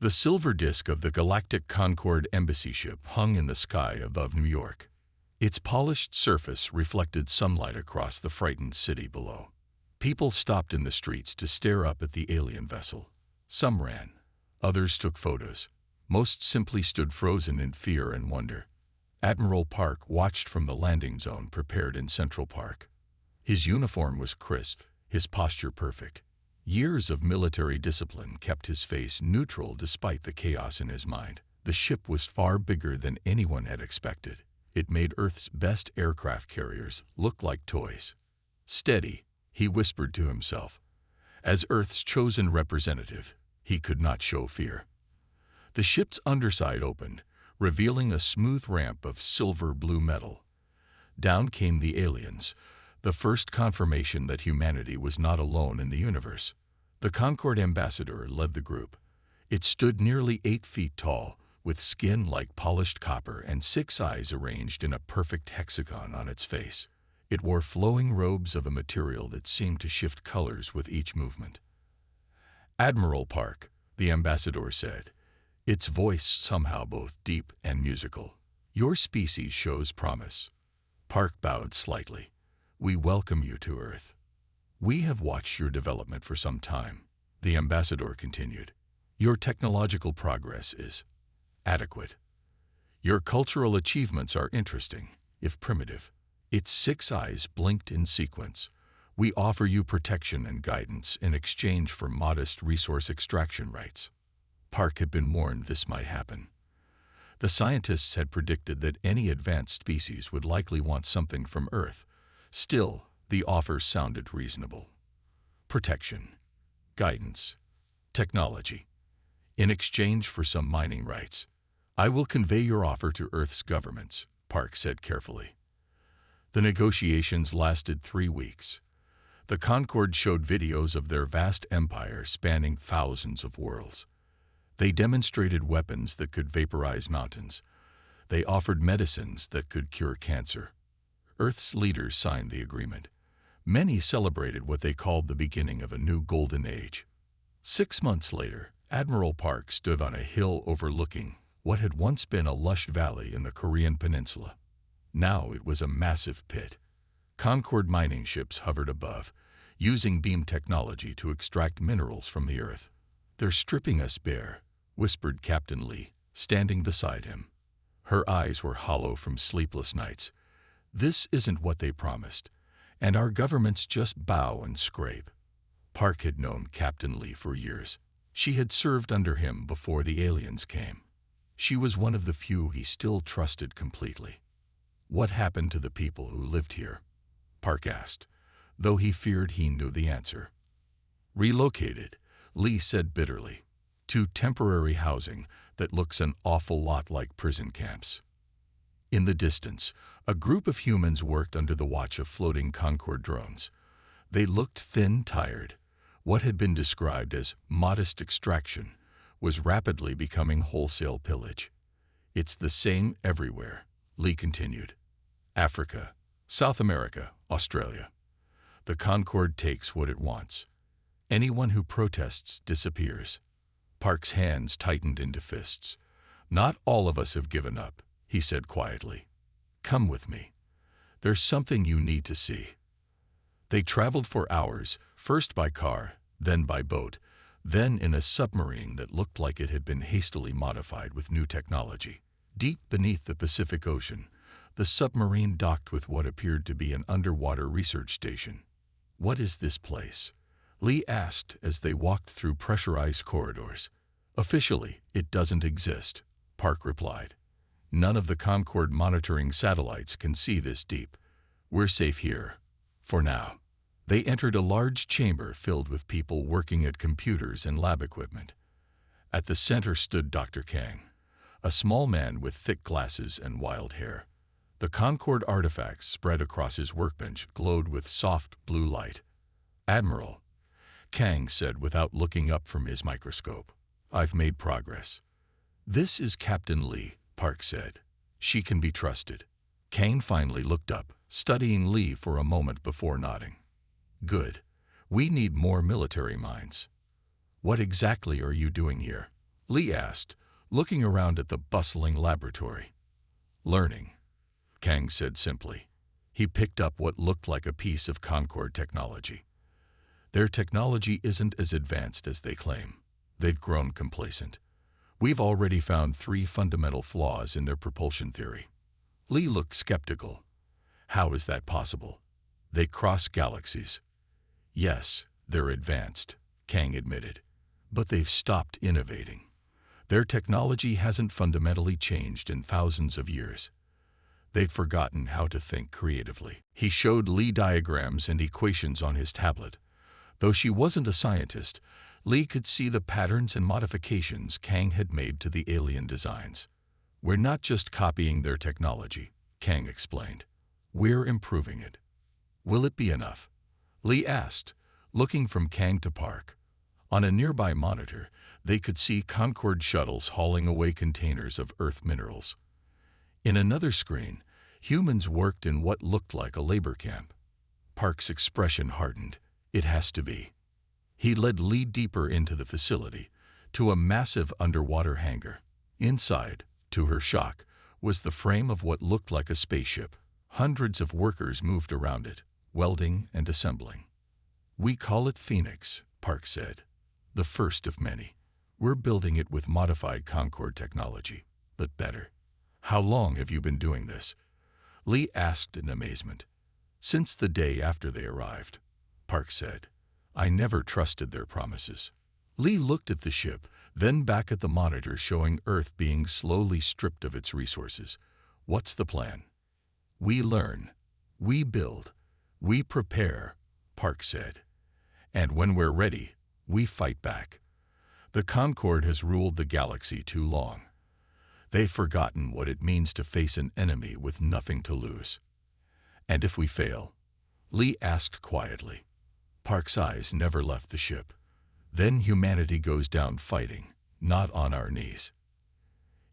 The silver disk of the Galactic Concorde embassy ship hung in the sky above New York. Its polished surface reflected sunlight across the frightened city below. People stopped in the streets to stare up at the alien vessel. Some ran. Others took photos. Most simply stood frozen in fear and wonder. Admiral Park watched from the landing zone prepared in Central Park. His uniform was crisp, his posture perfect. Years of military discipline kept his face neutral despite the chaos in his mind. The ship was far bigger than anyone had expected. It made Earth's best aircraft carriers look like toys. "Steady," he whispered to himself. As Earth's chosen representative, he could not show fear. The ship's underside opened, revealing a smooth ramp of silver-blue metal. Down came the aliens, the first confirmation that humanity was not alone in the universe. The Concorde ambassador led the group. It stood nearly 8 feet tall, with skin like polished copper and 6 eyes arranged in a perfect hexagon on its face. It wore flowing robes of a material that seemed to shift colors with each movement. "Admiral Park," the ambassador said, its voice somehow both deep and musical. "Your species shows promise." Park bowed slightly. "We welcome you to Earth." "We have watched your development for some time," the ambassador continued. "Your technological progress is adequate. Your cultural achievements are interesting, if primitive." Its 6 eyes blinked in sequence. "We offer you protection and guidance in exchange for modest resource extraction rights." Park had been warned this might happen. The scientists had predicted that any advanced species would likely want something from Earth. Still, the offer sounded reasonable. Protection, guidance, technology. In exchange for some mining rights, "I will convey your offer to Earth's governments," Park said carefully. The negotiations lasted 3 weeks. The Concorde showed videos of their vast empire spanning thousands of worlds. They demonstrated weapons that could vaporize mountains. They offered medicines that could cure cancer. Earth's leaders signed the agreement. Many celebrated what they called the beginning of a new golden age. 6 months later, Admiral Park stood on a hill overlooking what had once been a lush valley in the Korean peninsula. Now it was a massive pit. Concorde mining ships hovered above, using beam technology to extract minerals from the Earth. "They're stripping us bare," whispered Captain Lee, standing beside him. Her eyes were hollow from sleepless nights. "This isn't what they promised, and our governments just bow and scrape." Park had known Captain Lee for years. She had served under him before the aliens came. She was one of the few he still trusted completely. "What happened to the people who lived here?" Park asked, though he feared he knew the answer. "Relocated," Lee said bitterly, "to temporary housing that looks an awful lot like prison camps." In the distance, a group of humans worked under the watch of floating Concorde drones. They looked thin, tired. What had been described as modest extraction was rapidly becoming wholesale pillage. "It's the same everywhere," Lee continued. "Africa, South America, Australia. The Concorde takes what it wants. Anyone who protests disappears." Park's hands tightened into fists. "Not all of us have given up," he said quietly. "Come with me. There's something you need to see." They traveled for hours, first by car, then by boat, then in a submarine that looked like it had been hastily modified with new technology. Deep beneath the Pacific Ocean, the submarine docked with what appeared to be an underwater research station. "What is this place?" Lee asked as they walked through pressurized corridors. "Officially, it doesn't exist," Park replied. "None of the Concorde monitoring satellites can see this deep. We're safe here, for now." They entered a large chamber filled with people working at computers and lab equipment. At the center stood Dr. Kang, a small man with thick glasses and wild hair. The Concorde artifacts spread across his workbench glowed with soft blue light. "Admiral," Kang said without looking up from his microscope, "I've made progress." "This is Captain Lee," Park said. "She can be trusted." Kang finally looked up, studying Lee for a moment before nodding. "Good. We need more military minds." "What exactly are you doing here?" Lee asked, looking around at the bustling laboratory. Learning, Kang said simply. He picked up what looked like a piece of Concorde technology. Their technology isn't as advanced as they claim. They've grown complacent. We've already found 3 fundamental flaws in their propulsion theory. Lee looked skeptical. How is that possible? They cross galaxies. Yes, they're advanced, Kang admitted. But they've stopped innovating. Their technology hasn't fundamentally changed in thousands of years. They've forgotten how to think creatively. He showed Lee diagrams and equations on his tablet. Though she wasn't a scientist, Lee could see the patterns and modifications Kang had made to the alien designs. We're not just copying their technology, Kang explained. We're improving it. Will it be enough? Lee asked, looking from Kang to Park. On a nearby monitor, they could see Concorde shuttles hauling away containers of Earth minerals. In another screen, humans worked in what looked like a labor camp. Park's expression hardened. It has to be. He led Lee deeper into the facility, to a massive underwater hangar. Inside, to her shock, was the frame of what looked like a spaceship. Hundreds of workers moved around it, welding and assembling. We call it Phoenix, Park said. The first of many. We're building it with modified Concorde technology, but better. How long have you been doing this? Lee asked in amazement. Since the day after they arrived, Park said. I never trusted their promises. Lee looked at the ship, then back at the monitor showing Earth being slowly stripped of its resources. What's the plan? We learn. We build. We prepare, Park said. And when we're ready, we fight back. The Concorde has ruled the galaxy too long. They've forgotten what it means to face an enemy with nothing to lose. And if we fail? Lee asked quietly. Park's eyes never left the ship. Then humanity goes down fighting, not on our knees.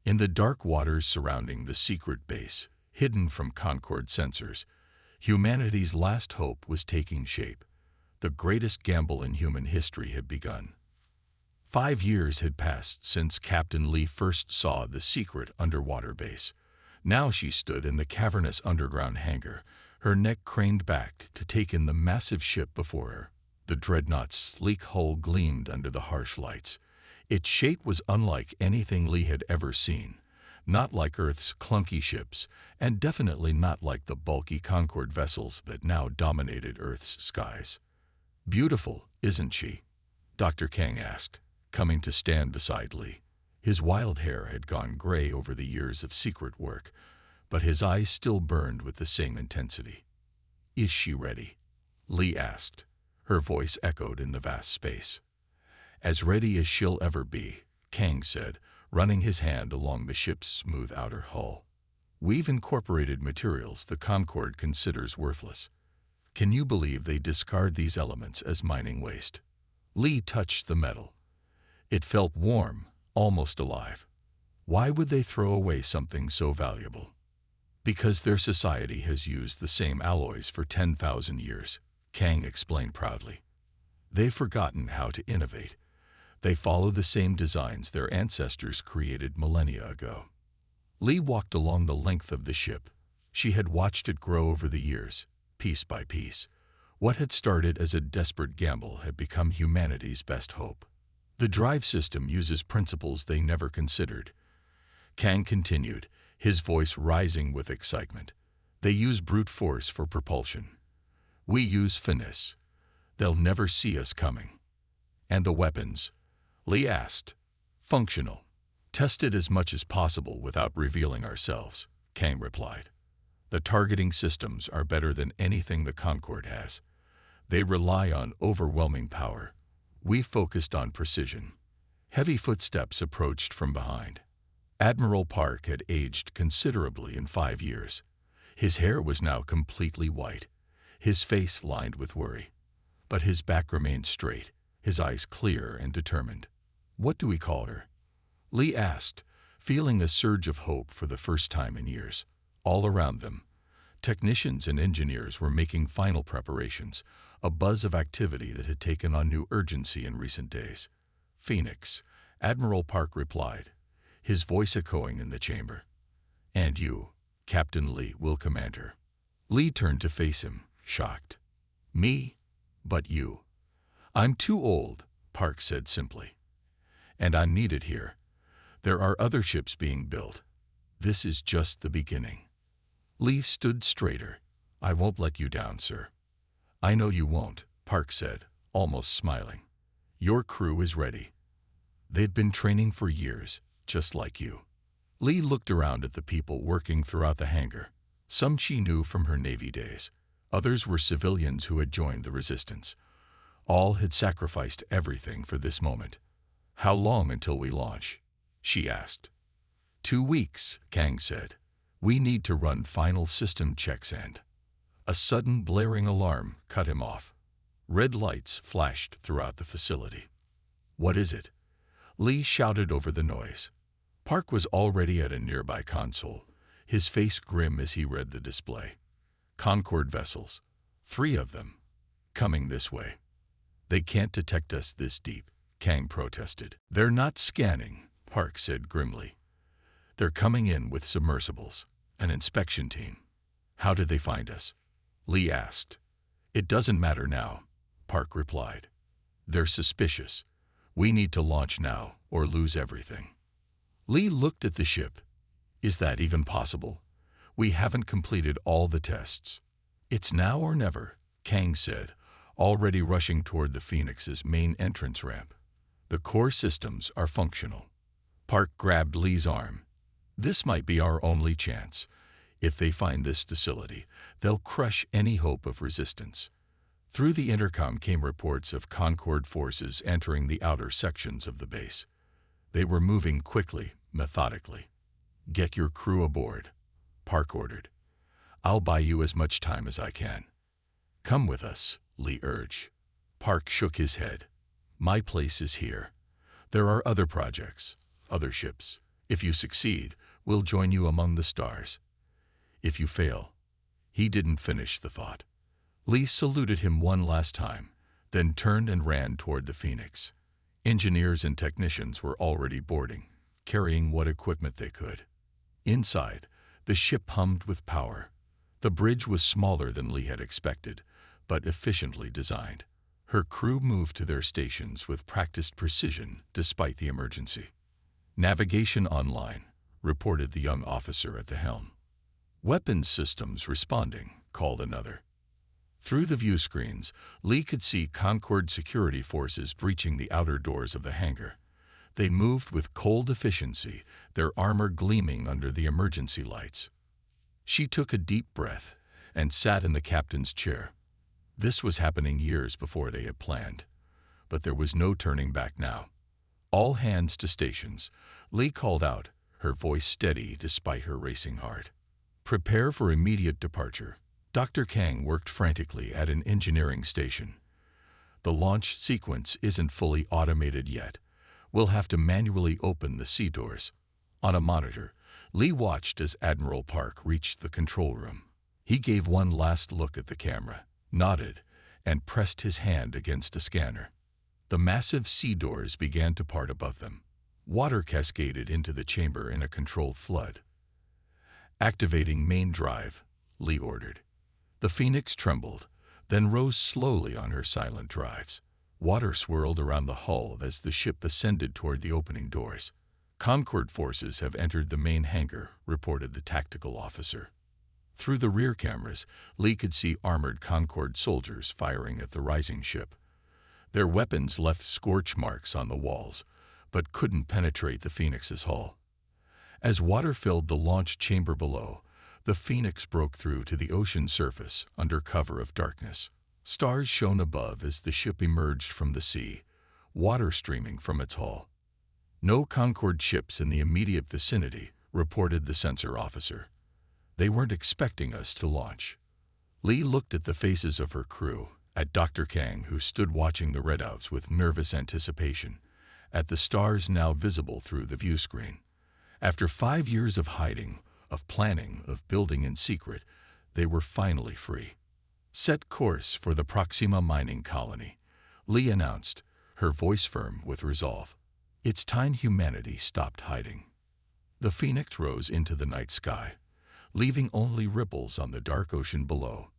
In the dark waters surrounding the secret base, hidden from Concorde sensors, humanity's last hope was taking shape. The greatest gamble in human history had begun. 5 years had passed since Captain Lee first saw the secret underwater base. Now she stood in the cavernous underground hangar, her neck craned back to take in the massive ship before her. The Dreadnought's sleek hull gleamed under the harsh lights. Its shape was unlike anything Lee had ever seen. Not like Earth's clunky ships, and definitely not like the bulky Concorde vessels that now dominated Earth's skies. Beautiful, isn't she? Dr. Kang asked, coming to stand beside Lee. His wild hair had gone gray over the years of secret work, but his eyes still burned with the same intensity. Is she ready? Lee asked. Her voice echoed in the vast space. As ready as she'll ever be, Kang said, running his hand along the ship's smooth outer hull. We've incorporated materials the Concorde considers worthless. Can you believe they discard these elements as mining waste? Lee touched the metal. It felt warm, almost alive. Why would they throw away something so valuable? Because their society has used the same alloys for 10,000 years, Kang explained proudly. They've forgotten how to innovate. They follow the same designs their ancestors created millennia ago. Lee walked along the length of the ship. She had watched it grow over the years, piece by piece. What had started as a desperate gamble had become humanity's best hope. The drive system uses principles they never considered. Kang continued, his voice rising with excitement. They use brute force for propulsion. We use finesse. They'll never see us coming. And the weapons? Lee asked. Functional. Tested as much as possible without revealing ourselves, Kang replied. The targeting systems are better than anything the Concorde has. They rely on overwhelming power. We focused on precision. Heavy footsteps approached from behind. Admiral Park had aged considerably in 5 years. His hair was now completely white, his face lined with worry. But his back remained straight, his eyes clear and determined. What do we call her? Lee asked, feeling a surge of hope for the first time in years. All around them, technicians and engineers were making final preparations, a buzz of activity that had taken on new urgency in recent days. Phoenix, Admiral Park replied, his voice echoing in the chamber. And you, Captain Lee, will command her. Lee turned to face him, shocked. Me? But you. I'm too old, Park said simply. And I'm needed here. There are other ships being built. This is just the beginning. Lee stood straighter. I won't let you down, sir. I know you won't, Park said, almost smiling. Your crew is ready. They'd been training for years, just like you. Lee looked around at the people working throughout the hangar. Some she knew from her Navy days. Others were civilians who had joined the resistance. All had sacrificed everything for this moment. How long until we launch? She asked. 2 weeks, Kang said. We need to run final system checks and... A sudden blaring alarm cut him off. Red lights flashed throughout the facility. What is it? Lee shouted over the noise. Park was already at a nearby console, his face grim as he read the display. Concorde vessels. 3 of them. Coming this way. They can't detect us this deep, Kang protested. They're not scanning, Park said grimly. They're coming in with submersibles, an inspection team. How did they find us? Lee asked. It doesn't matter now, Park replied. They're suspicious. We need to launch now or lose everything. Lee looked at the ship. Is that even possible? We haven't completed all the tests. It's now or never, Kang said, already rushing toward the Phoenix's main entrance ramp. The core systems are functional. Park grabbed Lee's arm. This might be our only chance. If they find this facility, they'll crush any hope of resistance. Through the intercom came reports of Concorde forces entering the outer sections of the base. They were moving quickly, methodically. Get your crew aboard, Park ordered. I'll buy you as much time as I can. Come with us, Lee urged. Park shook his head. My place is here. There are other projects, other ships. If you succeed, we'll join you among the stars. If you fail... He didn't finish the thought. Lee saluted him one last time, then turned and ran toward the Phoenix. Engineers and technicians were already boarding, carrying what equipment they could. Inside, the ship hummed with power. The bridge was smaller than Lee had expected, but efficiently designed. Her crew moved to their stations with practiced precision despite the emergency. Navigation online, reported the young officer at the helm. Weapons systems responding, called another. Through the view screens, Lee could see Concorde security forces breaching the outer doors of the hangar. They moved with cold efficiency, their armor gleaming under the emergency lights. She took a deep breath and sat in the captain's chair. This was happening years before they had planned, but there was no turning back now. All hands to stations, Lee called out, her voice steady despite her racing heart. Prepare for immediate departure. Dr. Kang worked frantically at an engineering station. The launch sequence isn't fully automated yet. We'll have to manually open the sea doors. On a monitor, Lee watched as Admiral Park reached the control room. He gave one last look at the camera, nodded, and pressed his hand against a scanner. The massive sea doors began to part above them. Water cascaded into the chamber in a controlled flood. Activating main drive, Lee ordered. The Phoenix trembled, then rose slowly on her silent drives. Water swirled around the hull as the ship ascended toward the opening doors. Concorde forces have entered the main hangar, reported the tactical officer. Through the rear cameras, Lee could see armored Concorde soldiers firing at the rising ship. Their weapons left scorch marks on the walls, but couldn't penetrate the Phoenix's hull. As water filled the launch chamber below, the Phoenix broke through to the ocean surface under cover of darkness. Stars shone above as the ship emerged from the sea, water streaming from its hull. No Concorde ships in the immediate vicinity, reported the sensor officer. They weren't expecting us to launch. Lee looked at the faces of her crew, at Dr. Kang, who stood watching the readouts with nervous anticipation, at the stars now visible through the view screen. After 5 years of hiding, of planning, of building in secret, they were finally free. Set course for the Proxima mining colony, Lee announced, her voice firm with resolve. It's time humanity stopped hiding. The Phoenix rose into the night sky, leaving only ripples on the dark ocean below.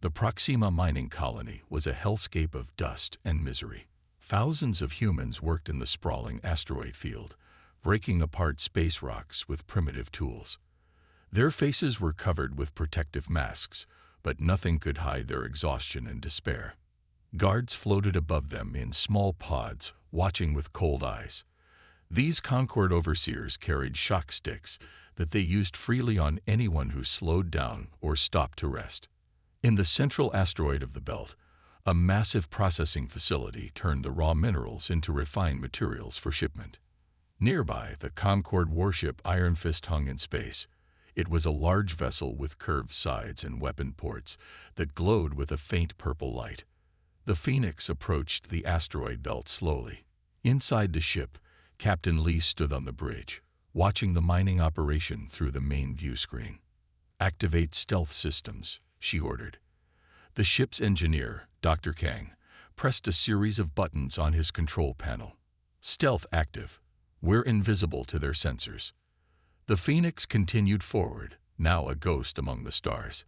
The Proxima mining colony was a hellscape of dust and misery. Thousands of humans worked in the sprawling asteroid field, breaking apart space rocks with primitive tools. Their faces were covered with protective masks, but nothing could hide their exhaustion and despair. Guards floated above them in small pods, watching with cold eyes. These Concord overseers carried shock sticks that they used freely on anyone who slowed down or stopped to rest. In the central asteroid of the belt, a massive processing facility turned the raw minerals into refined materials for shipment. Nearby, the Concord warship Iron Fist hung in space. It was a large vessel with curved sides and weapon ports that glowed with a faint purple light. The Phoenix approached the asteroid belt slowly. Inside the ship, Captain Lee stood on the bridge, watching the mining operation through the main view screen. "Activate stealth systems," she ordered. The ship's engineer, Dr. Kang, pressed a series of buttons on his control panel. "Stealth active. We're invisible to their sensors." The Phoenix continued forward, now a ghost among the stars.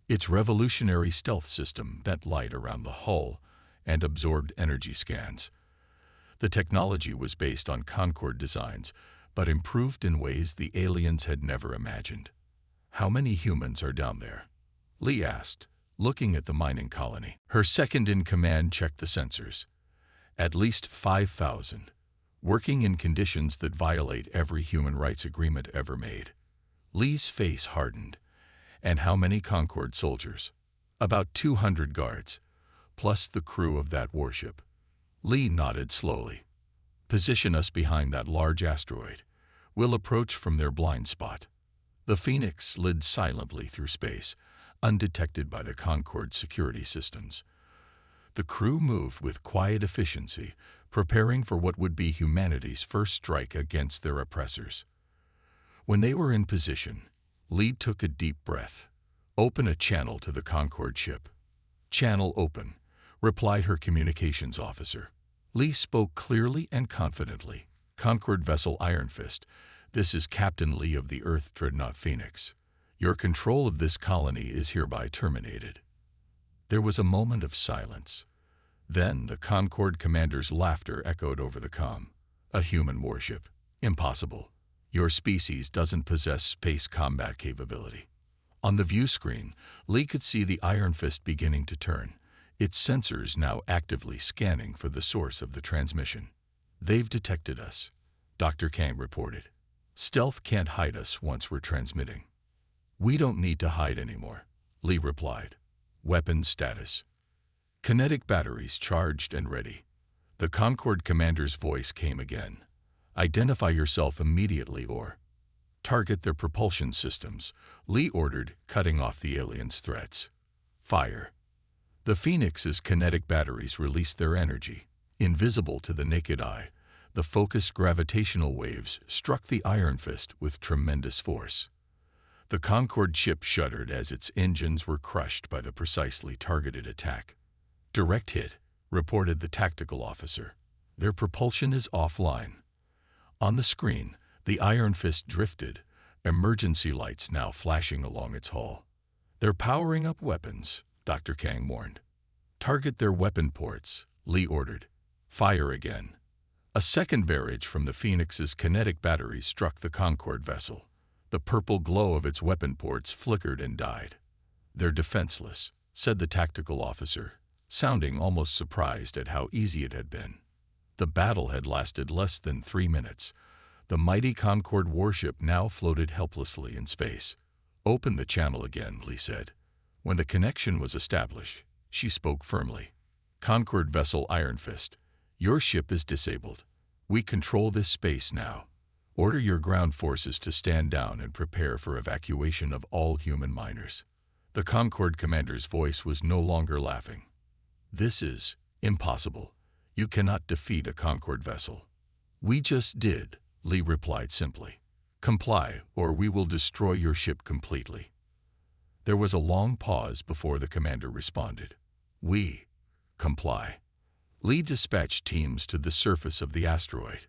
Its revolutionary stealth system bent light around the hull and absorbed energy scans. The technology was based on Concord designs, but improved in ways the aliens had never imagined. "How many humans are down there?" Lee asked, looking at the mining colony. Her second-in-command checked the sensors. "At least 5,000, working in conditions that violate every human rights agreement ever made." Lee's face hardened. "And how many Concord soldiers?" "About 200 guards, plus the crew of that warship." Lee nodded slowly. "Position us behind that large asteroid. We'll approach from their blind spot." The Phoenix slid silently through space, undetected by the Concorde security systems. The crew moved with quiet efficiency, preparing for what would be humanity's first strike against their oppressors. When they were in position, Lee took a deep breath. "Open a channel to the Concorde ship." "Channel open," replied her communications officer. Lee spoke clearly and confidently. "Concorde vessel Iron Fist, this is Captain Lee of the Earth Dreadnought Phoenix. Your control of this colony is hereby terminated." There was a moment of silence. Then the Concorde commander's laughter echoed over the comm. "A human warship? Impossible. Your species doesn't possess space combat capability." On the view screen, Lee could see the Iron Fist beginning to turn, its sensors now actively scanning for the source of the transmission. "They've detected us," Dr. Kang reported. "Stealth can't hide us once we're transmitting." "We don't need to hide anymore," Lee replied. "Weapons status." "Kinetic batteries charged and ready." The Concorde commander's voice came again. "Identify yourself immediately or—" "Target their propulsion systems," Lee ordered, cutting off the aliens' threats. "Fire." The Phoenix's kinetic batteries released their energy. Invisible to the naked eye, the focused gravitational waves struck the Iron Fist with tremendous force. The Concorde ship shuddered as its engines were crushed by the precisely targeted attack. "Direct hit," reported the tactical officer. "Their propulsion is offline." On the screen, the Iron Fist drifted, emergency lights now flashing along its hull. "They're powering up weapons," Dr. Kang warned. "Target their weapon ports," Lee ordered. "Fire again." A second barrage from the Phoenix's kinetic batteries struck the Concorde vessel. The purple glow of its weapon ports flickered and died. "They're defenseless," said the tactical officer, sounding almost surprised at how easy it had been. The battle had lasted less than 3 minutes. The mighty Concorde warship now floated helplessly in space. "Open the channel again," Lee said. When the connection was established, she spoke firmly. "Concorde vessel Iron Fist, your ship is disabled. We control this space now. Order your ground forces to stand down and prepare for evacuation of all human miners." The Concorde commander's voice was no longer laughing. "This is impossible. You cannot defeat a Concorde vessel." "We just did," Lee replied simply. "Comply, or we will destroy your ship completely." There was a long pause before the commander responded. "We comply." Lee dispatched teams to the surface of the asteroid.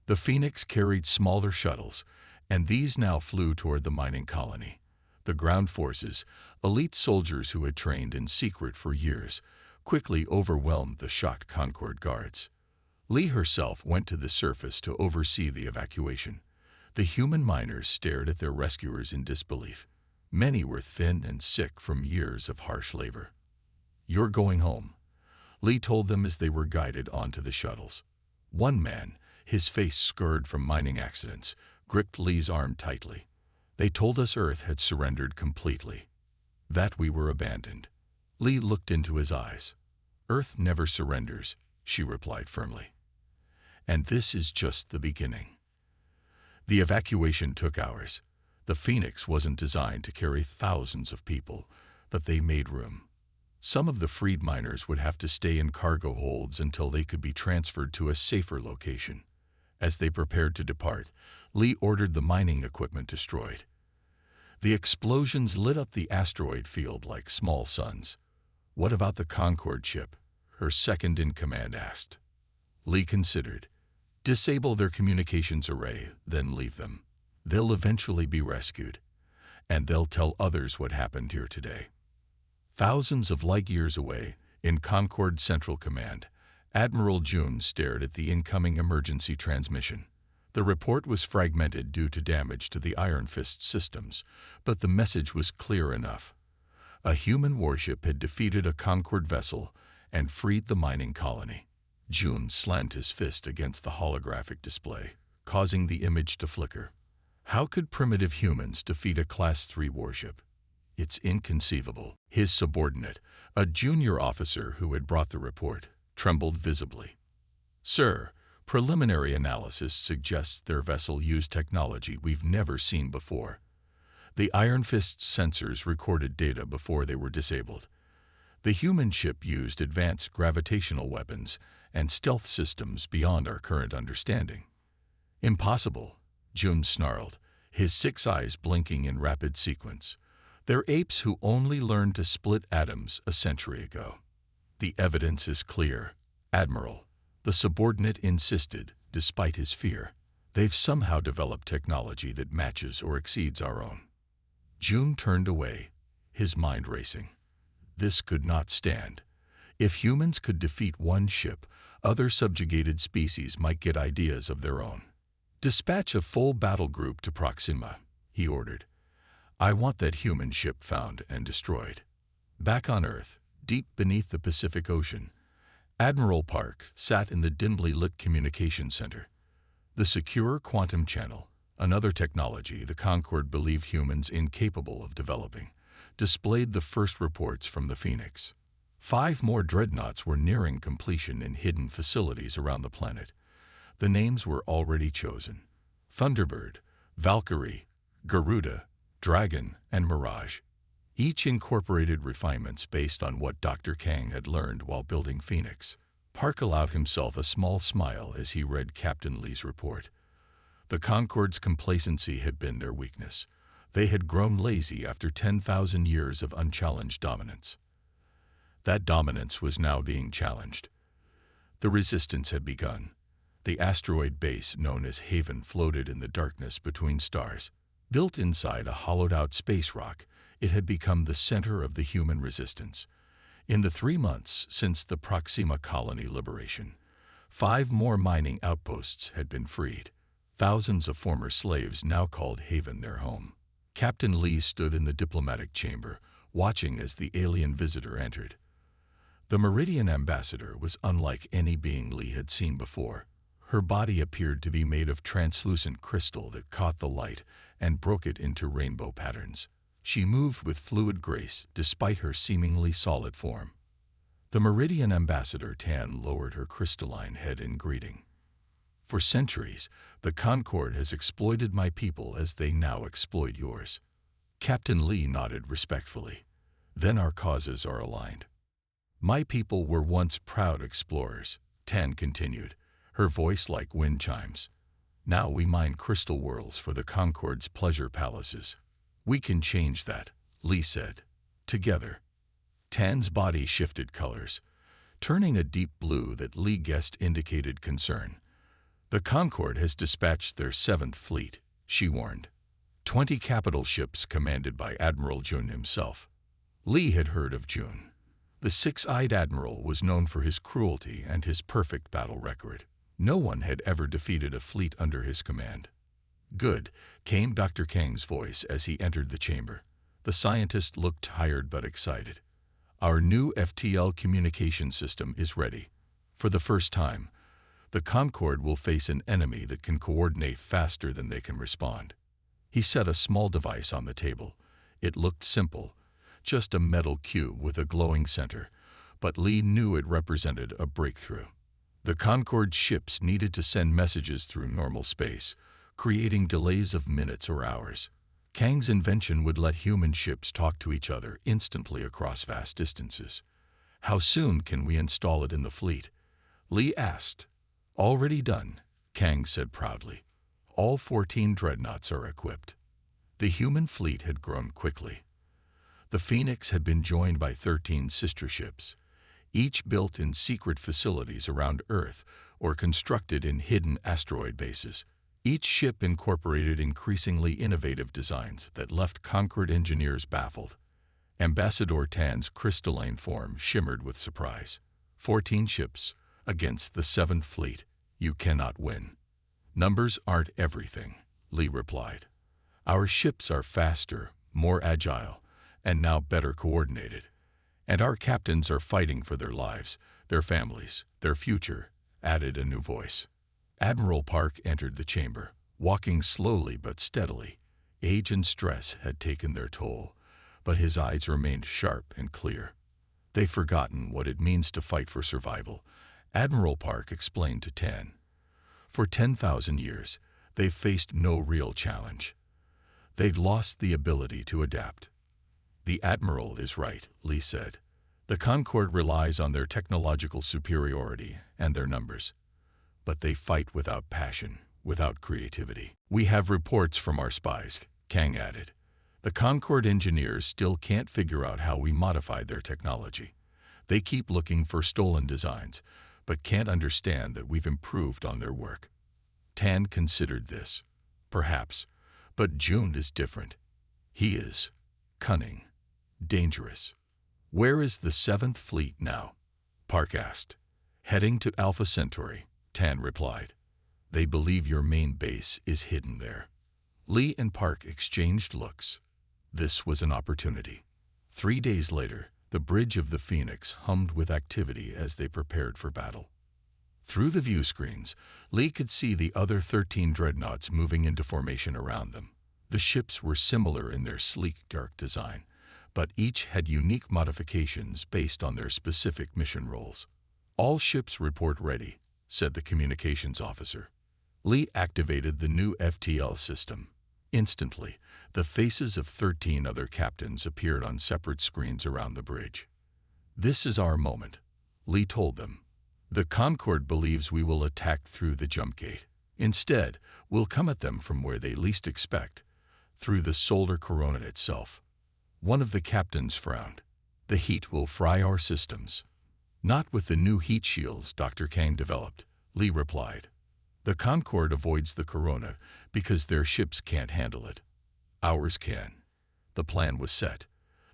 The Phoenix carried smaller shuttles, and these now flew toward the mining colony. The ground forces, elite soldiers who had trained in secret for years, quickly overwhelmed the shocked Concorde guards. Lee herself went to the surface to oversee the evacuation. The human miners stared at their rescuers in disbelief. Many were thin and sick from years of harsh labor. "You're going home," Lee told them as they were guided onto the shuttles. One man, his face scarred from mining accidents, gripped Lee's arm tightly. "They told us Earth had surrendered completely, that we were abandoned." Lee looked into his eyes. "Earth never surrenders," she replied firmly. "And this is just the beginning." The evacuation took hours. The Phoenix wasn't designed to carry thousands of people, but they made room. Some of the freed miners would have to stay in cargo holds until they could be transferred to a safer location. As they prepared to depart, Lee ordered the mining equipment destroyed. The explosions lit up the asteroid field like small suns. "What about the Concorde ship?" her second-in-command asked. Lee considered. "Disable their communications array, then leave them. They'll eventually be rescued, and they'll tell others what happened here today." Thousands of light-years away, in Concorde Central Command, Admiral June stared at the incoming emergency transmission. The report was fragmented due to damage to the Iron Fist systems, but the message was clear enough. A human warship had defeated a Concorde vessel and freed the mining colony. June slammed his fist against the holographic display, causing the image to flicker. How could primitive humans defeat a Class 3 warship? It's inconceivable. His subordinate, a junior officer who had brought the report, trembled visibly. "Sir, preliminary analysis suggests their vessel used technology we've never seen before. The Iron Fist's sensors recorded data before they were disabled. The human ship used advanced gravitational weapons and stealth systems beyond our current understanding." "Impossible," June snarled, his 6 eyes blinking in rapid sequence. "They're apes who only learned to split atoms a century ago." "The evidence is clear, Admiral," the subordinate insisted, despite his fear. "They've somehow developed technology that matches or exceeds our own." June turned away, his mind racing. This could not stand. If humans could defeat one ship, other subjugated species might get ideas of their own. "Dispatch a full battle group to Proxima," he ordered. "I want that human ship found and destroyed." Back on Earth, deep beneath the Pacific Ocean, Admiral Park sat in the dimly lit communication center. The secure quantum channel, another technology the Concorde believed humans incapable of developing, displayed the first reports from the Phoenix. 5 more Dreadnoughts were nearing completion in hidden facilities around the planet. The names were already chosen: Thunderbird, Valkyrie, Garuda, Dragon, and Mirage. Each incorporated refinements based on what Dr. Kang had learned while building Phoenix. Park allowed himself a small smile as he read Captain Lee's report. The Concorde's complacency had been their weakness. They had grown lazy after 10,000 years of unchallenged dominance. That dominance was now being challenged. The resistance had begun. The asteroid base known as Haven floated in the darkness between stars. Built inside a hollowed-out space rock, it had become the center of the human resistance. In the 3 months since the Proxima colony liberation, 5 more mining outposts had been freed. Thousands of former slaves now called Haven their home. Captain Lee stood in the diplomatic chamber, watching as the alien visitor entered. The Meridian ambassador was unlike any being Lee had seen before. Her body appeared to be made of translucent crystal that caught the light and broke it into rainbow patterns. She moved with fluid grace despite her seemingly solid form. The Meridian ambassador Tan lowered her crystalline head in greeting. "For centuries, the Concorde has exploited my people as they now exploit yours." Captain Lee nodded respectfully. "Then our causes are aligned." "My people were once proud explorers," Tan continued, her voice like wind chimes. "Now we mine crystal worlds for the Concorde's pleasure palaces." "We can change that," Lee said. "Together." Tan's body shifted colors, turning a deep blue that Lee guessed indicated concern. The Concorde has dispatched their 7th fleet, she warned. 20 capital ships commanded by Admiral Jun himself. Lee had heard of Jun. The six-eyed admiral was known for his cruelty and his perfect battle record. No one had ever defeated a fleet under his command. Good, came Dr. Kang's voice as he entered the chamber. The scientist looked tired but excited. Our new FTL communication system is ready. For the first time, the Concorde will face an enemy that can coordinate faster than they can respond. He set a small device on the table. It looked simple, just a metal cube with a glowing center, but Lee knew it represented a breakthrough. The Concorde ships needed to send messages through normal space, creating delays of minutes or hours. Kang's invention would let human ships talk to each other instantly across vast distances. How soon can we install it in the fleet? Lee asked. Already done, Kang said proudly. All 14 dreadnoughts are equipped. The human fleet had grown quickly. The Phoenix had been joined by 13 sister ships, each built in secret facilities around Earth or constructed in hidden asteroid bases. Each ship incorporated increasingly innovative designs that left Concorde engineers baffled. Ambassador Tan's crystalline form shimmered with surprise. 14 ships against the 7th fleet. You cannot win. Numbers aren't everything, Lee replied. Our ships are faster, more agile, and now better coordinated. And our captains are fighting for their lives, their families, their future, added a new voice. Admiral Park entered the chamber, walking slowly but steadily. Age and stress had taken their toll, but his eyes remained sharp and clear. They've forgotten what it means to fight for survival, Admiral Park explained to Tan. For 10,000 years, they've faced no real challenge. They've lost the ability to adapt. The Admiral is right, Lee said. The Concorde relies on their technological superiority and their numbers. But they fight without passion, without creativity. We have reports from our spies, Kang added. The Concorde engineers still can't figure out how we modified their technology. They keep looking for stolen designs, but can't understand that we've improved on their work. Tan considered this. Perhaps. But Jun is different. He is cunning, dangerous. Where is the 7th fleet now? Park asked. Heading to Alpha Centauri, Tan replied. They believe your main base is hidden there. Lee and Park exchanged looks. This was an opportunity. 3 days later, the bridge of the Phoenix hummed with activity as they prepared for battle. Through the view screens, Lee could see the other 13 dreadnoughts moving into formation around them. The ships were similar in their sleek, dark design, but each had unique modifications based on their specific mission roles. All ships report ready, said the communications officer. Lee activated the new FTL system. Instantly, the faces of 13 other captains appeared on separate screens around the bridge. This is our moment, Lee told them. The Concorde believes we will attack through the jump gate. Instead, we'll come at them from where they least expect, through the solar corona itself. One of the captains frowned. The heat will fry our systems. Not with the new heat shields Dr. Kang developed, Lee replied. The Concorde avoids the corona because their ships can't handle it. Ours can. The plan was set.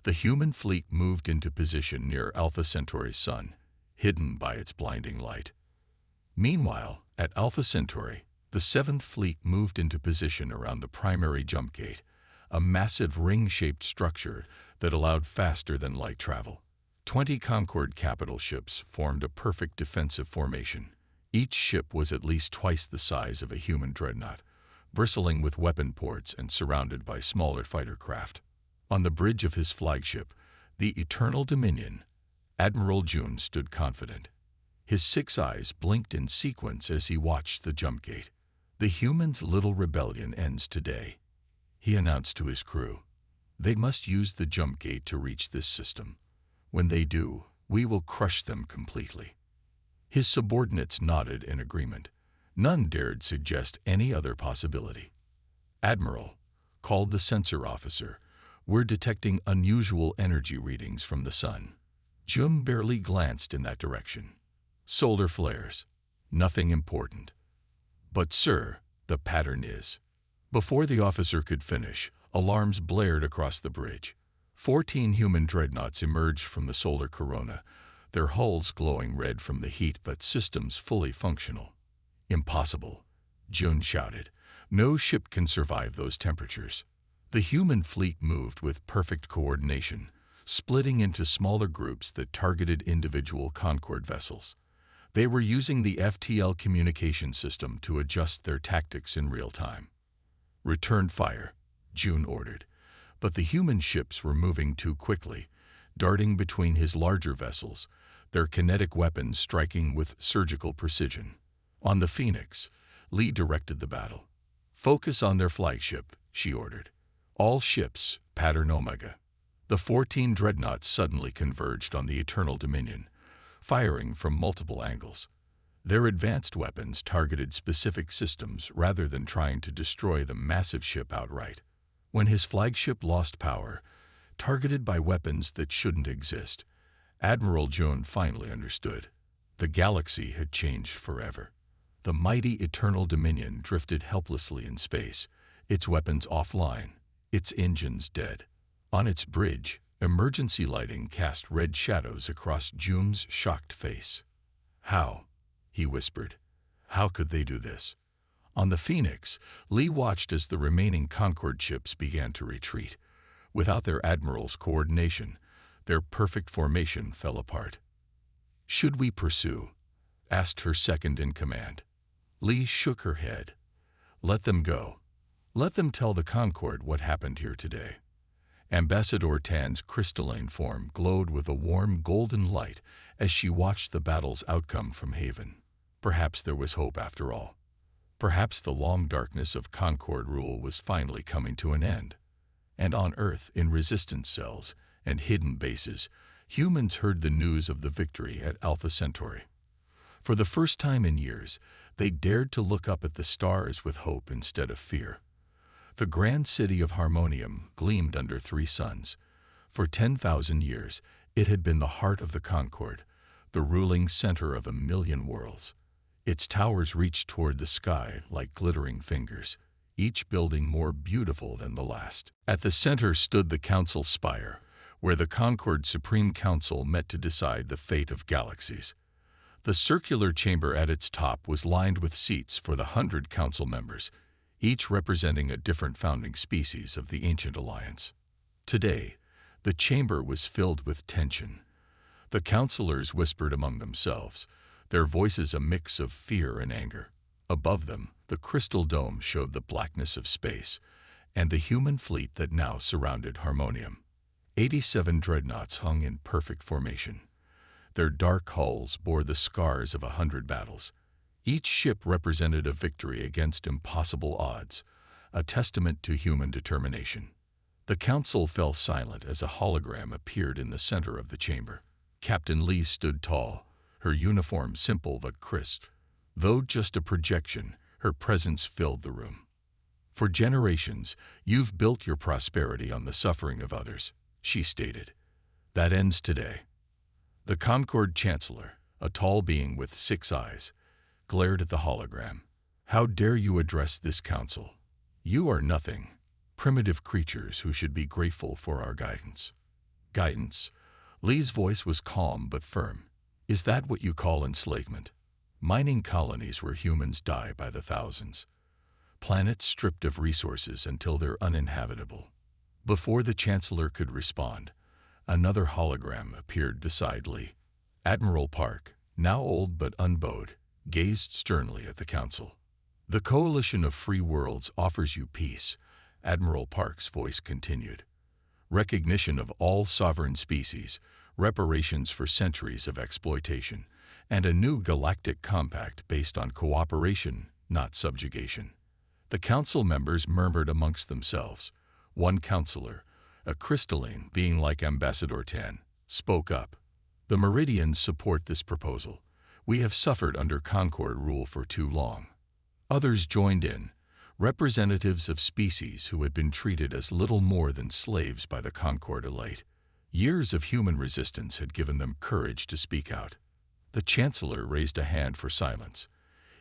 The human fleet moved into position near Alpha Centauri's sun, hidden by its blinding light. Meanwhile, at Alpha Centauri, the 7th fleet moved into position around the primary jump gate, a massive ring-shaped structure that allowed faster-than-light travel. 20 Concorde capital ships formed a perfect defensive formation. Each ship was at least twice the size of a human dreadnought, bristling with weapon ports and surrounded by smaller fighter craft. On the bridge of his flagship, the Eternal Dominion, Admiral Jun stood confident. His 6 eyes blinked in sequence as he watched the jump gate. The humans' little rebellion ends today, he announced to his crew. They must use the jump gate to reach this system. When they do, we will crush them completely. His subordinates nodded in agreement. None dared suggest any other possibility. Admiral, called the sensor officer, we're detecting unusual energy readings from the sun. Jun barely glanced in that direction. Solar flares. Nothing important. "But sir, the pattern is." Before the officer could finish, alarms blared across the bridge. 14 human dreadnoughts emerged from the solar corona, their hulls glowing red from the heat but systems fully functional. "Impossible," June shouted. "No ship can survive those temperatures." The human fleet moved with perfect coordination, splitting into smaller groups that targeted individual Concorde vessels. They were using the FTL communication system to adjust their tactics in real time. "Return fire," June ordered. But the human ships were moving too quickly, darting between his larger vessels, their kinetic weapons striking with surgical precision. On the Phoenix, Lee directed the battle. "Focus on their flagship," she ordered. "All ships, pattern Omega." The 14 dreadnoughts suddenly converged on the Eternal Dominion, firing from multiple angles. Their advanced weapons targeted specific systems rather than trying to destroy the massive ship outright. When his flagship lost power, targeted by weapons that shouldn't exist, Admiral June finally understood. The galaxy had changed forever. The mighty Eternal Dominion drifted helplessly in space, its weapons offline, its engines dead. On its bridge, emergency lighting cast red shadows across June's shocked face. "How?" he whispered. "How could they do this?" On the Phoenix, Lee watched as the remaining Concorde ships began to retreat. Without their admiral's coordination, their perfect formation fell apart. "Should we pursue?" asked her second-in-command. Lee shook her head. "Let them go. Let them tell the Concorde what happened here today." Ambassador Tan's crystalline form glowed with a warm golden light as she watched the battle's outcome from Haven. Perhaps there was hope after all. Perhaps the long darkness of Concorde rule was finally coming to an end. And on Earth, in resistance cells and hidden bases, humans heard the news of the victory at Alpha Centauri. For the first time in years, they dared to look up at the stars with hope instead of fear. The grand city of Harmonium gleamed under 3 suns. For 10,000 years, it had been the heart of the Concorde, the ruling center of 1,000,000 worlds. Its towers reached toward the sky like glittering fingers, each building more beautiful than the last. At the center stood the Council Spire, where the Concorde Supreme Council met to decide the fate of galaxies. The circular chamber at its top was lined with seats for the 100 council members, each representing a different founding species of the ancient alliance. Today, the chamber was filled with tension. The councilors whispered among themselves, their voices a mix of fear and anger. Above them, the crystal dome showed the blackness of space and the human fleet that now surrounded Harmonium. 87 dreadnoughts hung in perfect formation. Their dark hulls bore the scars of 100 battles. Each ship represented a victory against impossible odds, a testament to human determination. The council fell silent as a hologram appeared in the center of the chamber. Captain Lee stood tall, her uniform simple but crisp. Though just a projection, her presence filled the room. "For generations, you've built your prosperity on the suffering of others," she stated. "That ends today." The Concorde Chancellor, a tall being with 6 eyes, glared at the hologram. "How dare you address this council? You are nothing, primitive creatures who should be grateful for our guidance." "Guidance?" Lee's voice was calm but firm. "Is that what you call enslavement? Mining colonies where humans die by the thousands. Planets stripped of resources until they're uninhabitable." Before the Chancellor could respond, another hologram appeared beside Lee. Admiral Park, now old but unbowed, gazed sternly at the council. "The Coalition of Free Worlds offers you peace," Admiral Park's voice continued. "Recognition of all sovereign species, reparations for centuries of exploitation, and a new galactic compact based on cooperation, not subjugation." The council members murmured amongst themselves. One counselor, a crystalline being like Ambassador Tan, spoke up. "The Meridians support this proposal. We have suffered under Concorde rule for too long." Others joined in, representatives of species who had been treated as little more than slaves by the Concorde elite. Years of human resistance had given them courage to speak out. The Chancellor raised a hand for silence.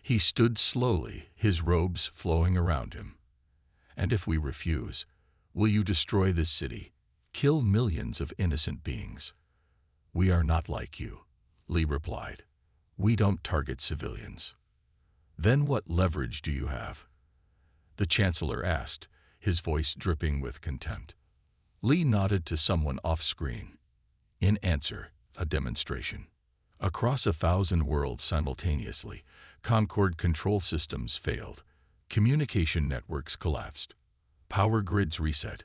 He stood slowly, his robes flowing around him. "And if we refuse, will you destroy this city, kill millions of innocent beings?" "We are not like you," Lee replied. "We don't target civilians." "Then what leverage do you have?" the Chancellor asked, his voice dripping with contempt. Lee nodded to someone off-screen. In answer, a demonstration. Across 1,000 worlds simultaneously, Concorde control systems failed. Communication networks collapsed. Power grids reset.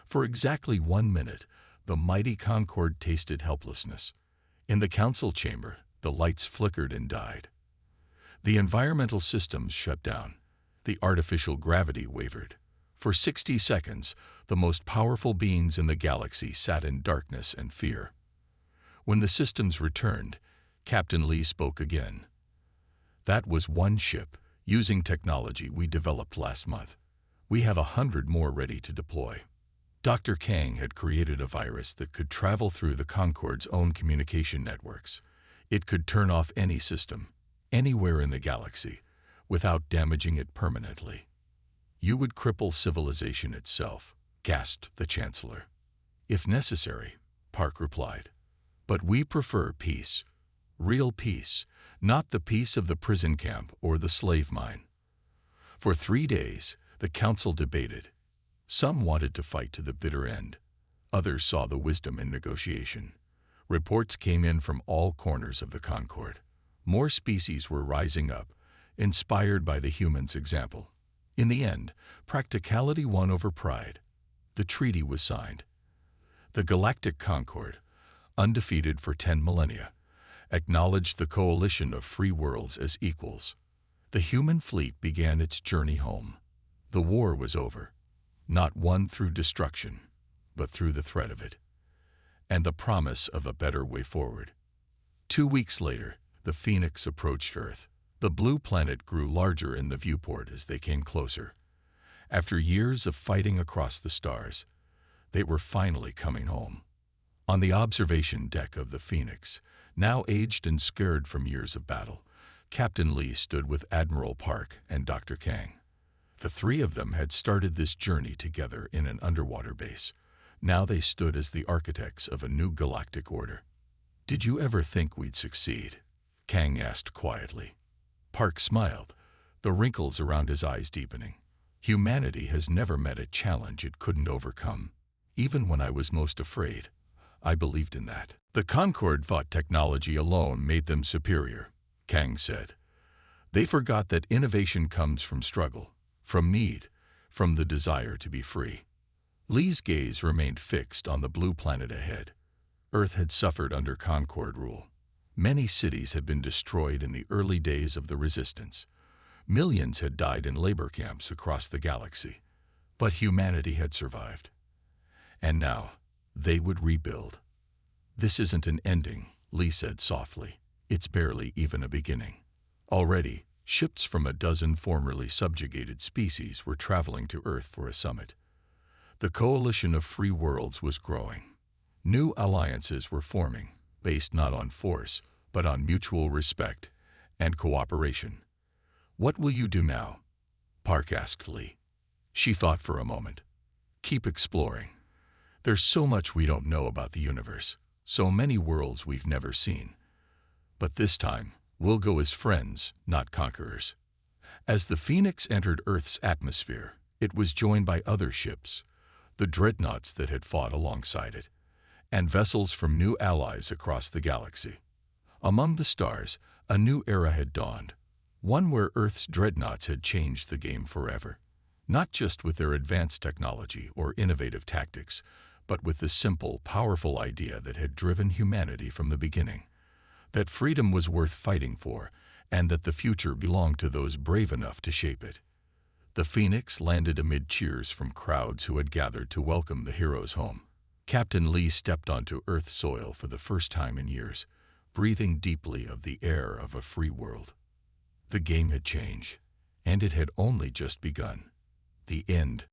For exactly 1 minute, the mighty Concorde tasted helplessness. In the council chamber, the lights flickered and died. The environmental systems shut down. The artificial gravity wavered. For 60 seconds, the most powerful beings in the galaxy sat in darkness and fear. When the systems returned, Captain Lee spoke again. "That was one ship, using technology we developed last month. We have 100 more ready to deploy." Dr. Kang had created a virus that could travel through the Concorde's own communication networks. It could turn off any system, anywhere in the galaxy, without damaging it permanently. "You would cripple civilization itself," gasped the Chancellor. "If necessary," Park replied. "But we prefer peace. Real peace, not the peace of the prison camp or the slave mine." For 3 days, the council debated. Some wanted to fight to the bitter end. Others saw the wisdom in negotiation. Reports came in from all corners of the Concorde. More species were rising up, inspired by the humans' example. In the end, practicality won over pride. The treaty was signed. The Galactic Concorde, undefeated for 10 millennia, acknowledged the coalition of free worlds as equals. The human fleet began its journey home. The war was over, not won through destruction, but through the threat of it, and the promise of a better way forward. 2 weeks later, the Phoenix approached Earth. The blue planet grew larger in the viewport as they came closer. After years of fighting across the stars, they were finally coming home. On the observation deck of the Phoenix, now aged and scarred from years of battle, Captain Lee stood with Admiral Park and Dr. Kang. The 3 of them had started this journey together in an underwater base. Now they stood as the architects of a new galactic order. "Did you ever think we'd succeed?" Kang asked quietly. Park smiled, the wrinkles around his eyes deepening. "Humanity has never met a challenge it couldn't overcome. Even when I was most afraid, I believed in that." "The Concorde thought technology alone made them superior," Kang said. "They forgot that innovation comes from struggle, from need, from the desire to be free." Lee's gaze remained fixed on the blue planet ahead. Earth had suffered under Concorde rule. Many cities had been destroyed in the early days of the Resistance. Millions had died in labor camps across the galaxy. But humanity had survived. And now, they would rebuild. "This isn't an ending," Lee said softly. "It's barely even a beginning." Already, ships from a dozen formerly subjugated species were traveling to Earth for a summit. The coalition of free worlds was growing. New alliances were forming, based not on force, but on mutual respect and cooperation. "What will you do now?" Park asked Lee. She thought for a moment. "Keep exploring. There's so much we don't know about the universe, so many worlds we've never seen. But this time, we'll go as friends, not conquerors." As the Phoenix entered Earth's atmosphere, it was joined by other ships, the Dreadnoughts that had fought alongside it, and vessels from new allies across the galaxy. Among the stars, a new era had dawned, one where Earth's Dreadnoughts had changed the game forever. Not just with their advanced technology or innovative tactics, but with the simple, powerful idea that had driven humanity from the beginning. That freedom was worth fighting for, and that the future belonged to those brave enough to shape it. The Phoenix landed amid cheers from crowds who had gathered to welcome the heroes home. Captain Lee stepped onto Earth soil for the first time in years, breathing deeply of the air of a free world. The game had changed, and it had only just begun. The end